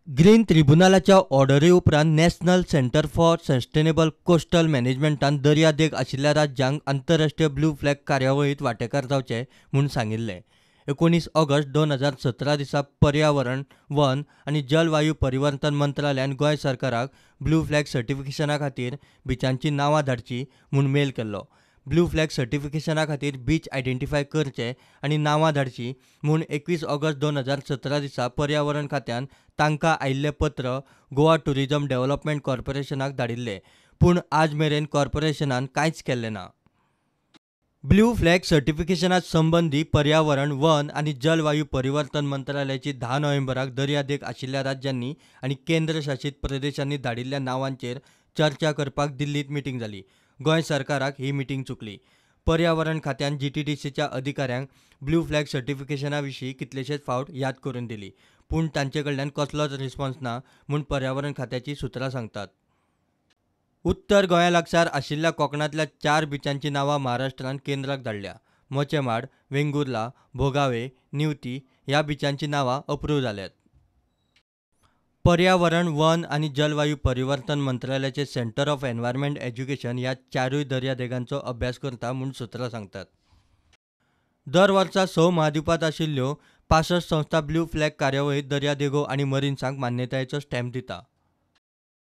Green ट्रिब्युनलाच्या ऑर्डरी उपरांत national centre for sustainable coastal मॅनेजमेंटान दर्यादेग आशिल्ल्या राज्यांक आंतरराष्ट्रीय ब्लू फ्लॅग कार्यावळीत वांटेकार जावचे म्हूण सांगिल्लें। 19 ऑगस्ट 2017 दिसा पर्यावरण, वन आनी जलवायू परिवर्तन मंत्रालयान गोंय सरकाराक ब्लू फ्लॅग सर्टिफिकेशना खातीर बिचांची नांवां धाडची म्हूण मेल केल्लो। ब्लू फ्लॅग सर्टिफिकेशना खातीर बीच आयडेंटिफाय करचे आनी नांवां धाडची म्हूण 21 ऑगस्ट 2017 दिसा पर्यावरण खात्यान तांकां आयिल्लें पत्र गोवा टुरिजम डेव्हलपमेंट कॉर्पोरेशनाक धाडिल्लें, पूण आज मेरेन कॉर्पोरेशनान कांयच केल्लें ना। ब्लू फ्लॅग सर्टिफिकेशना संबंधी पर्यावरण, वन आनी जलवायू परिवर्तन मंत्रालयाची 10 नोव्हेंबराक दर्यादेग आशिल्ल्या राज्यांनी आनी केंद्र शासीत प्रदेशांनी धाडिल्ल्या नांवांचेर चर्चा करपाक दिल्लीत मिटींग जाली। गोंय सरकाराक ही मिटींग चुकली। पर्यावरण खात्यान GTDCच्या अधिकाऱ्यांक ब्लू फ्लॅग सर्टिफिकेशना विशीं कितलेशेच फावट याद करून दिली, पूण तांचे कडल्यान कसलोच रिस्पॉन्स ना म्हूण पर्यावरण खात्याची सुत्रां सांगतात। उत्तर गोंया लागसार आशिल्ल्या कोंकणांतल्या 4 बिचांची नांवां महाराष्ट्रान केंद्राक धाडल्या। मोचेमाड, वेंगुर्ला, भोगावे, निवती ह्या बिचांची नांवां अप्रूव्ह जाल्यात। पर्यावरण, वन आनी जलवायू परिवर्तन मंत्रालयाचे सेंटर ऑफ एनवायरमेंट एज्युकेशन ह्या 4 दर्यादेगांचो अभ्यास करता म्हूण सुत्रां सांगतात। दर वर्सा 6 महाद्विपांत आशिल्ल्यो 65 संस्था ब्लू फ्लॅग कार्यावळीत दर्यादेगो आनी मरीन्सांक मान्यतायेचो स्टॅम्प दिता।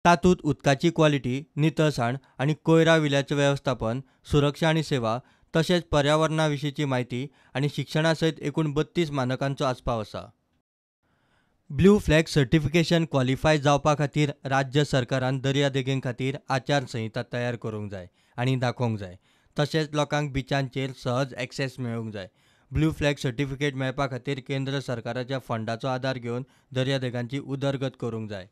तातूंत उदकाची क्वॉलिटी, नितळसाण आनी कोयरा विल्याचें वेवस्थापन, सुरक्षा आनी सेवा तशेंच पर्यावरणा विशींची म्हायती आनी शिक्षणा सयत एकूण 32 मानकांचो आस्पाव आसा। ब्लू फ्लॅग सर्टिफिकेशन क्वॉलिफाय जावपा खातीर राज्य सरकारान दर्यादेगे खातीर आचारसंहिता तयार करूंक जाय आनी दाखोवंक जाय। तशेंच लोकांक बिचांचेर सहज एक्सेस मेळूंक जाय। ब्लू फ्लॅग सर्टिफिकेट मेळपा खातीर केंद्र सरकाराच्या फंडाचो आदार घेवन दर्यादेगांची उदरगत करूंक जाय।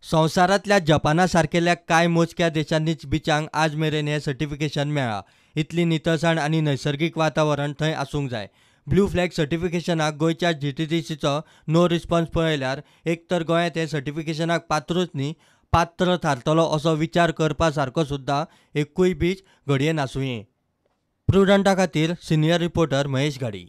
संवसारांतल्या जपाना सारकेल्या कांय मोजक्या देशांनीच बिचांक आज मेरेन हें सर्टिफिकेशन मेळ्ळां। इतली नितळसाण आनी नैसर्गिक वातावरण थंय आसूंक जाय। ब्लू फ्लॅग सर्टिफिकेशनाक गोंयच्या GTDCचो नो रिस्पॉन्स पळयल्यार एक तर गोंयांत हें सर्टिफिकेशनाक पात्रूच न्ही, पात्र थारतलो असो विचार करपा सारको सुद्दां एकूय बीच घडये नासूंये। प्रुडंटा खातीर सिनियर रिपोर्टर महेश घाडी।